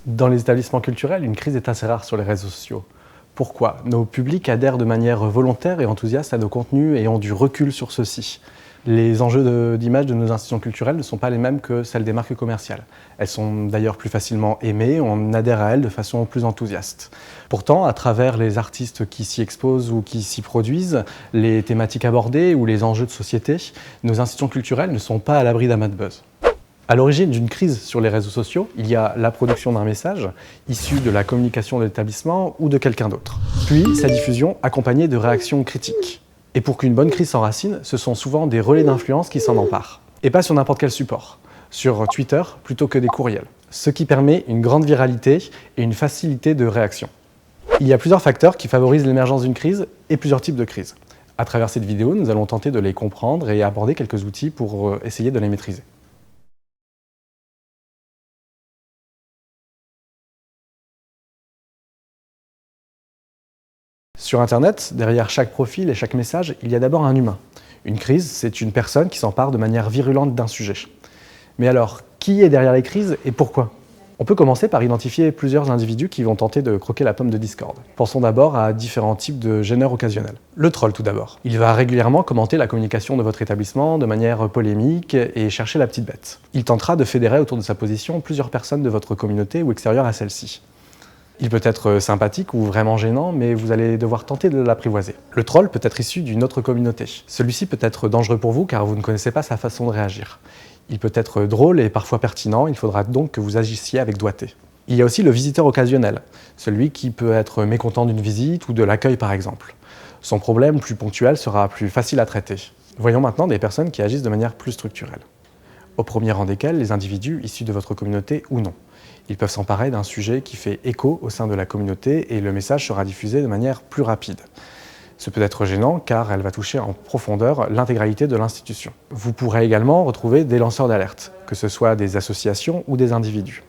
Dans les établissements culturels, une crise est assez rare sur les réseaux sociaux. Pourquoi? Nos publics adhèrent de manière volontaire et enthousiaste à nos contenus et ont du recul sur ceux-ci. Les enjeux d'image de nos institutions culturelles ne sont pas les mêmes que celles des marques commerciales. Elles sont d'ailleurs plus facilement aimées, on adhère à elles de façon plus enthousiaste. Pourtant, à travers les artistes qui s'y exposent ou qui s'y produisent, les thématiques abordées ou les enjeux de société, nos institutions culturelles ne sont pas à l'abri d'amas de buzz. À l'origine d'une crise sur les réseaux sociaux, il y a la production d'un message issu de la communication de l'établissement ou de quelqu'un d'autre. Puis sa diffusion accompagnée de réactions critiques. Et pour qu'une bonne crise s'enracine, ce sont souvent des relais d'influence qui s'en emparent. Et pas sur n'importe quel support, sur Twitter plutôt que des courriels. Ce qui permet une grande viralité et une facilité de réaction. Il y a plusieurs facteurs qui favorisent l'émergence d'une crise et plusieurs types de crises. À travers cette vidéo, nous allons tenter de les comprendre et aborder quelques outils pour essayer de les maîtriser. Sur Internet, derrière chaque profil et chaque message, il y a d'abord un humain. Une crise, c'est une personne qui s'empare de manière virulente d'un sujet. Mais alors, qui est derrière les crises et pourquoi? On peut commencer par identifier plusieurs individus qui vont tenter de croquer la pomme de Discord. Pensons d'abord à différents types de gêneurs occasionnels. Le troll tout d'abord. Il va régulièrement commenter la communication de votre établissement de manière polémique et chercher la petite bête. Il tentera de fédérer autour de sa position plusieurs personnes de votre communauté ou extérieures à celle-ci. Il peut être sympathique ou vraiment gênant, mais vous allez devoir tenter de l'apprivoiser. Le troll peut être issu d'une autre communauté. Celui-ci peut être dangereux pour vous car vous ne connaissez pas sa façon de réagir. Il peut être drôle et parfois pertinent, il faudra donc que vous agissiez avec doigté. Il y a aussi le visiteur occasionnel, celui qui peut être mécontent d'une visite ou de l'accueil par exemple. Son problème plus ponctuel sera plus facile à traiter. Voyons maintenant des personnes qui agissent de manière plus structurelle. Au premier rang desquels les individus issus de votre communauté ou non. Ils peuvent s'emparer d'un sujet qui fait écho au sein de la communauté et le message sera diffusé de manière plus rapide. Ce peut être gênant car elle va toucher en profondeur l'intégralité de l'institution. Vous pourrez également retrouver des lanceurs d'alerte, que ce soit des associations ou des individus.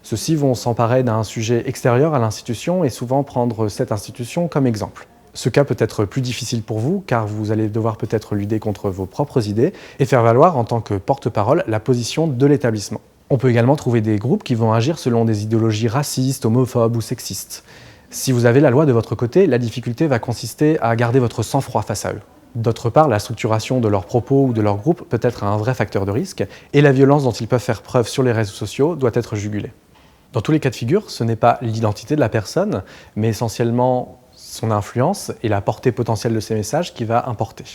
Ceux-ci vont s'emparer d'un sujet extérieur à l'institution et souvent prendre cette institution comme exemple. Ce cas peut être plus difficile pour vous car vous allez devoir peut-être lutter contre vos propres idées et faire valoir en tant que porte-parole la position de l'établissement. On peut également trouver des groupes qui vont agir selon des idéologies racistes, homophobes ou sexistes. Si vous avez la loi de votre côté, la difficulté va consister à garder votre sang-froid face à eux. D'autre part, la structuration de leurs propos ou de leur groupe peut être un vrai facteur de risque et la violence dont ils peuvent faire preuve sur les réseaux sociaux doit être jugulée. Dans tous les cas de figure, ce n'est pas l'identité de la personne, mais essentiellement son influence et la portée potentielle de ses messages qui va importer.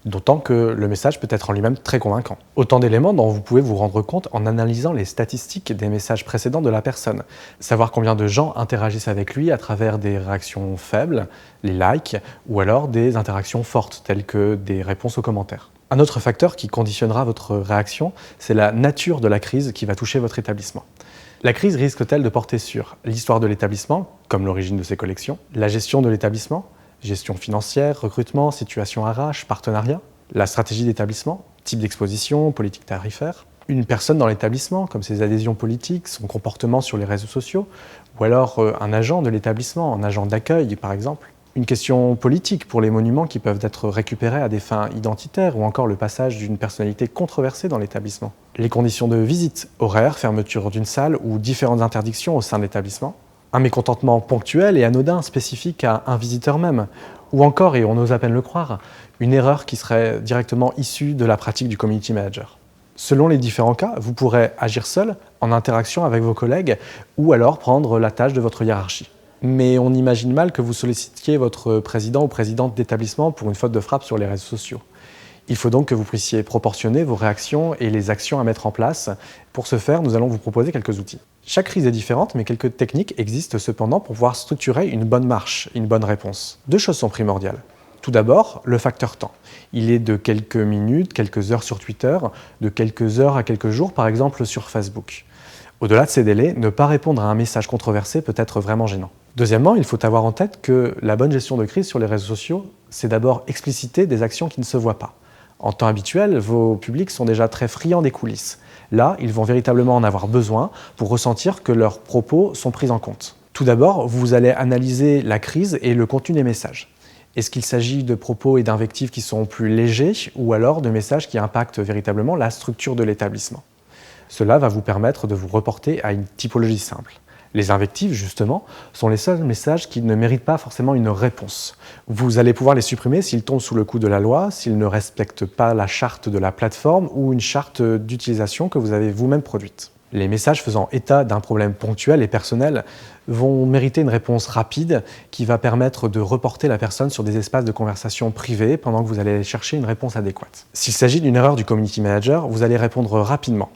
D'autant que le message peut être en lui-même très convaincant. Autant d'éléments dont vous pouvez vous rendre compte en analysant les statistiques des messages précédents de la personne. Savoir combien de gens interagissent avec lui à travers des réactions faibles, les likes, ou alors des interactions fortes, telles que des réponses aux commentaires. Un autre facteur qui conditionnera votre réaction, c'est la nature de la crise qui va toucher votre établissement. La crise risque-t-elle de porter sur l'histoire de l'établissement, comme l'origine de ses collections, la gestion de l'établissement, gestion financière, recrutement, situation RH, partenariat, la stratégie d'établissement, type d'exposition, politique tarifaire, une personne dans l'établissement, comme ses adhésions politiques, son comportement sur les réseaux sociaux, ou alors un agent de l'établissement, un agent d'accueil par exemple. Une question politique pour les monuments qui peuvent être récupérés à des fins identitaires ou encore le passage d'une personnalité controversée dans l'établissement. Les conditions de visite, horaires, fermeture d'une salle ou différentes interdictions au sein de l'établissement. Un mécontentement ponctuel et anodin spécifique à un visiteur même. Ou encore, et on ose à peine le croire, une erreur qui serait directement issue de la pratique du community manager. Selon les différents cas, vous pourrez agir seul, en interaction avec vos collègues, ou alors prendre la tâche de votre hiérarchie. Mais on imagine mal que vous sollicitiez votre président ou présidente d'établissement pour une faute de frappe sur les réseaux sociaux. Il faut donc que vous puissiez proportionner vos réactions et les actions à mettre en place. Pour ce faire, nous allons vous proposer quelques outils. Chaque crise est différente, mais quelques techniques existent cependant pour pouvoir structurer une bonne marche, une bonne réponse. Deux choses sont primordiales. Tout d'abord, le facteur temps. Il est de quelques minutes, quelques heures sur Twitter, de quelques heures à quelques jours, par exemple sur Facebook. Au-delà de ces délais, ne pas répondre à un message controversé peut être vraiment gênant. Deuxièmement, il faut avoir en tête que la bonne gestion de crise sur les réseaux sociaux, c'est d'abord expliciter des actions qui ne se voient pas. En temps habituel, vos publics sont déjà très friands des coulisses. Là, ils vont véritablement en avoir besoin pour ressentir que leurs propos sont pris en compte. Tout d'abord, vous allez analyser la crise et le contenu des messages. Est-ce qu'il s'agit de propos et d'invectives qui sont plus légers ou alors de messages qui impactent véritablement la structure de l'établissement? Cela va vous permettre de vous reporter à une typologie simple. Les invectives, justement, sont les seuls messages qui ne méritent pas forcément une réponse. Vous allez pouvoir les supprimer s'ils tombent sous le coup de la loi, s'ils ne respectent pas la charte de la plateforme ou une charte d'utilisation que vous avez vous-même produite. Les messages faisant état d'un problème ponctuel et personnel vont mériter une réponse rapide qui va permettre de reporter la personne sur des espaces de conversation privés pendant que vous allez chercher une réponse adéquate. S'il s'agit d'une erreur du community manager, vous allez répondre rapidement.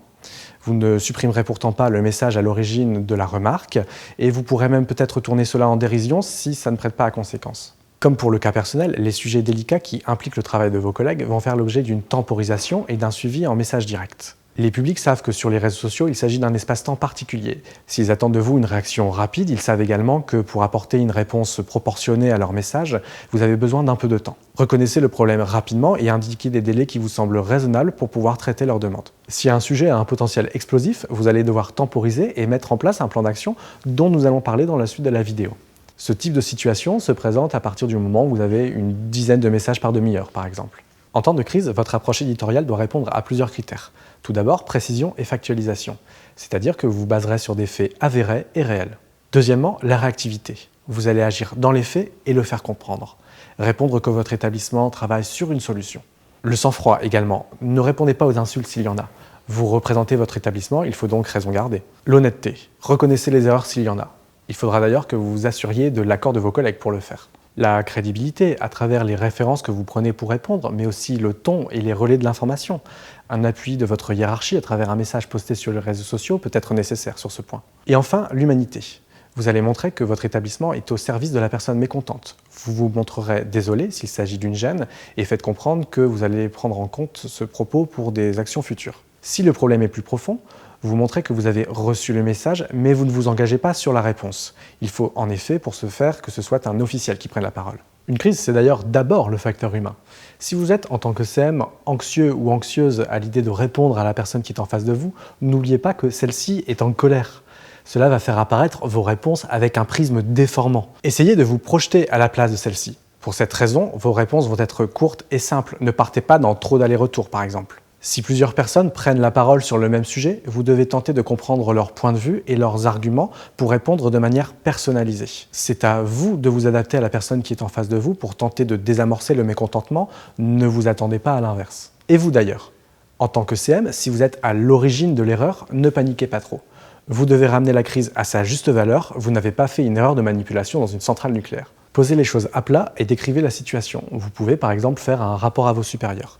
Vous ne supprimerez pourtant pas le message à l'origine de la remarque et vous pourrez même peut-être tourner cela en dérision si ça ne prête pas à conséquence. Comme pour le cas personnel, les sujets délicats qui impliquent le travail de vos collègues vont faire l'objet d'une temporisation et d'un suivi en message direct. Les publics savent que sur les réseaux sociaux, il s'agit d'un espace-temps particulier. S'ils attendent de vous une réaction rapide, ils savent également que pour apporter une réponse proportionnée à leur message, vous avez besoin d'un peu de temps. Reconnaissez le problème rapidement et indiquez des délais qui vous semblent raisonnables pour pouvoir traiter leur demande. Si un sujet a un potentiel explosif, vous allez devoir temporiser et mettre en place un plan d'action dont nous allons parler dans la suite de la vidéo. Ce type de situation se présente à partir du moment où vous avez une dizaine de messages par demi-heure, par exemple. En temps de crise, votre approche éditoriale doit répondre à plusieurs critères. Tout d'abord, précision et factualisation, c'est-à-dire que vous vous baserez sur des faits avérés et réels. Deuxièmement, la réactivité. Vous allez agir dans les faits et le faire comprendre. Répondre que votre établissement travaille sur une solution. Le sang-froid également. Ne répondez pas aux insultes s'il y en a. Vous représentez votre établissement, il faut donc raison garder. L'honnêteté. Reconnaissez les erreurs s'il y en a. Il faudra d'ailleurs que vous vous assuriez de l'accord de vos collègues pour le faire. La crédibilité, à travers les références que vous prenez pour répondre, mais aussi le ton et les relais de l'information. Un appui de votre hiérarchie à travers un message posté sur les réseaux sociaux peut être nécessaire sur ce point. Et enfin, l'humanité. Vous allez montrer que votre établissement est au service de la personne mécontente. Vous vous montrerez désolé s'il s'agit d'une gêne et faites comprendre que vous allez prendre en compte ce propos pour des actions futures. Si le problème est plus profond, vous montrez que vous avez reçu le message, mais vous ne vous engagez pas sur la réponse. Il faut en effet, pour ce faire, que ce soit un officiel qui prenne la parole. Une crise, c'est d'ailleurs d'abord le facteur humain. Si vous êtes, en tant que CM, anxieux ou anxieuse à l'idée de répondre à la personne qui est en face de vous, n'oubliez pas que celle-ci est en colère. Cela va faire apparaître vos réponses avec un prisme déformant. Essayez de vous projeter à la place de celle-ci. Pour cette raison, vos réponses vont être courtes et simples. Ne partez pas dans trop d'allers-retours, par exemple. Si plusieurs personnes prennent la parole sur le même sujet, vous devez tenter de comprendre leur point de vue et leurs arguments pour répondre de manière personnalisée. C'est à vous de vous adapter à la personne qui est en face de vous pour tenter de désamorcer le mécontentement. Ne vous attendez pas à l'inverse. Et vous d'ailleurs, en tant que CM, si vous êtes à l'origine de l'erreur, ne paniquez pas trop. Vous devez ramener la crise à sa juste valeur, vous n'avez pas fait une erreur de manipulation dans une centrale nucléaire. Posez les choses à plat et décrivez la situation. Vous pouvez par exemple faire un rapport à vos supérieurs.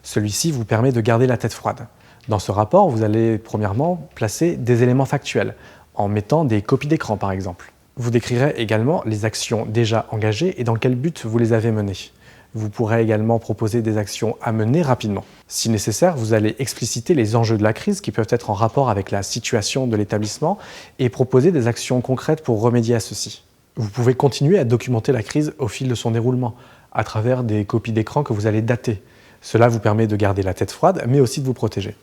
Celui-ci vous permet de garder la tête froide. Dans ce rapport, vous allez premièrement placer des éléments factuels, en mettant des copies d'écran par exemple. Vous décrirez également les actions déjà engagées et dans quel but vous les avez menées. Vous pourrez également proposer des actions à mener rapidement. Si nécessaire, vous allez expliciter les enjeux de la crise qui peuvent être en rapport avec la situation de l'établissement et proposer des actions concrètes pour remédier à ceci. Vous pouvez continuer à documenter la crise au fil de son déroulement, à travers des copies d'écran que vous allez dater. Cela vous permet de garder la tête froide, mais aussi de vous protéger.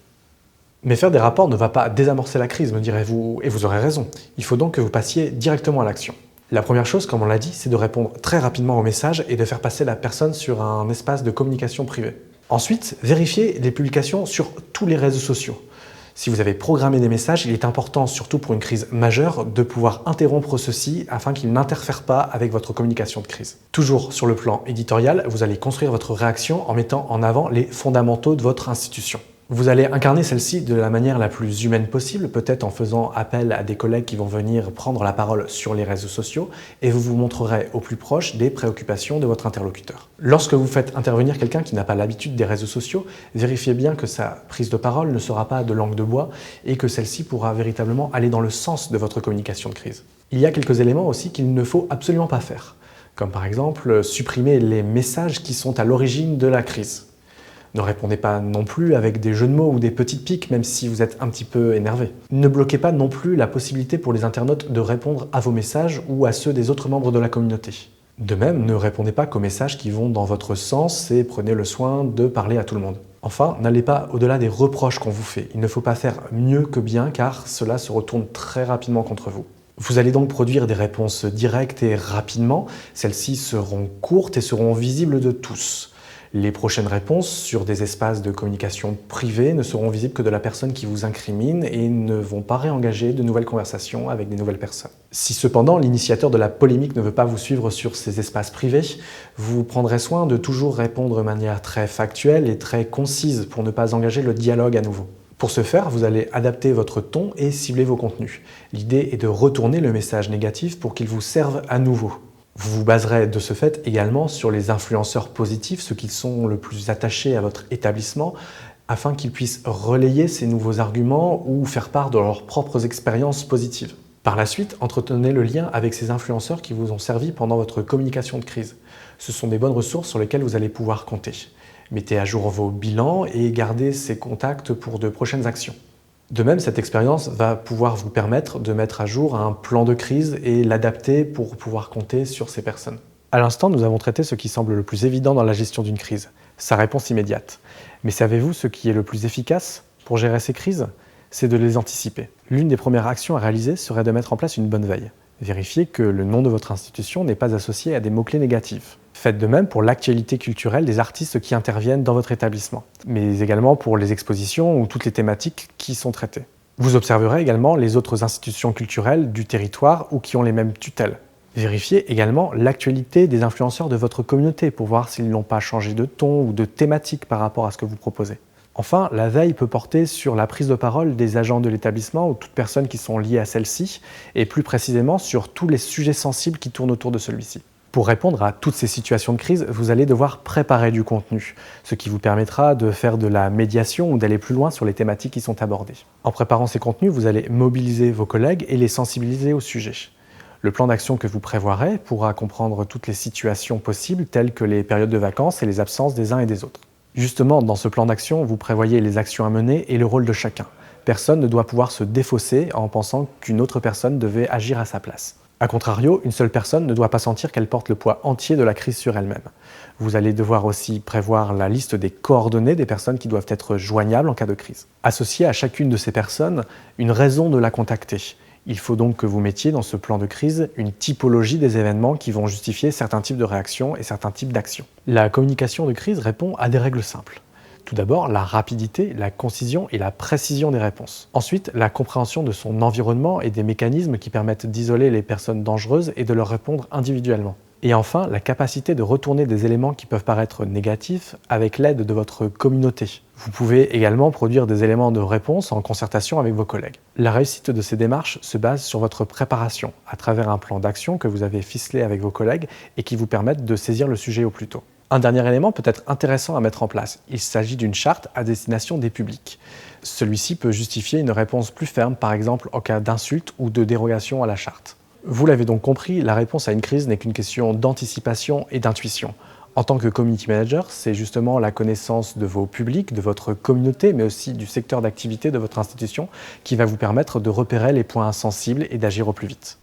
Mais faire des rapports ne va pas désamorcer la crise, me direz-vous, et vous aurez raison. Il faut donc que vous passiez directement à l'action. La première chose, comme on l'a dit, c'est de répondre très rapidement au message et de faire passer la personne sur un espace de communication privée. Ensuite, vérifiez les publications sur tous les réseaux sociaux. Si vous avez programmé des messages, il est important, surtout pour une crise majeure, de pouvoir interrompre ceux-ci afin qu'ils n'interfèrent pas avec votre communication de crise. Toujours sur le plan éditorial, vous allez construire votre réaction en mettant en avant les fondamentaux de votre institution. Vous allez incarner celle-ci de la manière la plus humaine possible, peut-être en faisant appel à des collègues qui vont venir prendre la parole sur les réseaux sociaux et vous vous montrerez au plus proche des préoccupations de votre interlocuteur. Lorsque vous faites intervenir quelqu'un qui n'a pas l'habitude des réseaux sociaux, vérifiez bien que sa prise de parole ne sera pas de langue de bois et que celle-ci pourra véritablement aller dans le sens de votre communication de crise. Il y a quelques éléments aussi qu'il ne faut absolument pas faire, comme par exemple supprimer les messages qui sont à l'origine de la crise. Ne répondez pas non plus avec des jeux de mots ou des petites piques, même si vous êtes un petit peu énervé. Ne bloquez pas non plus la possibilité pour les internautes de répondre à vos messages ou à ceux des autres membres de la communauté. De même, ne répondez pas qu'aux messages qui vont dans votre sens et prenez le soin de parler à tout le monde. Enfin, n'allez pas au-delà des reproches qu'on vous fait. Il ne faut pas faire mieux que bien car cela se retourne très rapidement contre vous. Vous allez donc produire des réponses directes et rapidement. Celles-ci seront courtes et seront visibles de tous. Les prochaines réponses sur des espaces de communication privés ne seront visibles que de la personne qui vous incrimine et ne vont pas réengager de nouvelles conversations avec des nouvelles personnes. Si cependant l'initiateur de la polémique ne veut pas vous suivre sur ces espaces privés, vous prendrez soin de toujours répondre de manière très factuelle et très concise pour ne pas engager le dialogue à nouveau. Pour ce faire, vous allez adapter votre ton et cibler vos contenus. L'idée est de retourner le message négatif pour qu'il vous serve à nouveau. Vous vous baserez de ce fait également sur les influenceurs positifs, ceux qui sont le plus attachés à votre établissement, afin qu'ils puissent relayer ces nouveaux arguments ou faire part de leurs propres expériences positives. Par la suite, entretenez le lien avec ces influenceurs qui vous ont servi pendant votre communication de crise. Ce sont des bonnes ressources sur lesquelles vous allez pouvoir compter. Mettez à jour vos bilans et gardez ces contacts pour de prochaines actions. De même, cette expérience va pouvoir vous permettre de mettre à jour un plan de crise et l'adapter pour pouvoir compter sur ces personnes. À l'instant, nous avons traité ce qui semble le plus évident dans la gestion d'une crise, sa réponse immédiate. Mais savez-vous ce qui est le plus efficace pour gérer ces crises? C'est de les anticiper. L'une des premières actions à réaliser serait de mettre en place une bonne veille. Vérifiez que le nom de votre institution n'est pas associé à des mots-clés négatifs. Faites de même pour l'actualité culturelle des artistes qui interviennent dans votre établissement, mais également pour les expositions ou toutes les thématiques qui sont traitées. Vous observerez également les autres institutions culturelles du territoire ou qui ont les mêmes tutelles. Vérifiez également l'actualité des influenceurs de votre communauté pour voir s'ils n'ont pas changé de ton ou de thématique par rapport à ce que vous proposez. Enfin, la veille peut porter sur la prise de parole des agents de l'établissement ou toutes personnes qui sont liées à celle-ci, et plus précisément sur tous les sujets sensibles qui tournent autour de celui-ci. Pour répondre à toutes ces situations de crise, vous allez devoir préparer du contenu, ce qui vous permettra de faire de la médiation ou d'aller plus loin sur les thématiques qui sont abordées. En préparant ces contenus, vous allez mobiliser vos collègues et les sensibiliser au sujet. Le plan d'action que vous prévoirez pourra comprendre toutes les situations possibles, telles que les périodes de vacances et les absences des uns et des autres. Justement, dans ce plan d'action, vous prévoyez les actions à mener et le rôle de chacun. Personne ne doit pouvoir se défausser en pensant qu'une autre personne devait agir à sa place. A contrario, une seule personne ne doit pas sentir qu'elle porte le poids entier de la crise sur elle-même. Vous allez devoir aussi prévoir la liste des coordonnées des personnes qui doivent être joignables en cas de crise. Associez à chacune de ces personnes une raison de la contacter. Il faut donc que vous mettiez dans ce plan de crise une typologie des événements qui vont justifier certains types de réactions et certains types d'actions. La communication de crise répond à des règles simples. Tout d'abord, la rapidité, la concision et la précision des réponses. Ensuite, la compréhension de son environnement et des mécanismes qui permettent d'isoler les personnes dangereuses et de leur répondre individuellement. Et enfin, la capacité de retourner des éléments qui peuvent paraître négatifs avec l'aide de votre communauté. Vous pouvez également produire des éléments de réponse en concertation avec vos collègues. La réussite de ces démarches se base sur votre préparation, à travers un plan d'action que vous avez ficelé avec vos collègues et qui vous permettent de saisir le sujet au plus tôt. Un dernier élément peut être intéressant à mettre en place. Il s'agit d'une charte à destination des publics. Celui-ci peut justifier une réponse plus ferme, par exemple en cas d'insulte ou de dérogation à la charte. Vous l'avez donc compris, la réponse à une crise n'est qu'une question d'anticipation et d'intuition. En tant que community manager, c'est justement la connaissance de vos publics, de votre communauté, mais aussi du secteur d'activité de votre institution qui va vous permettre de repérer les points sensibles et d'agir au plus vite.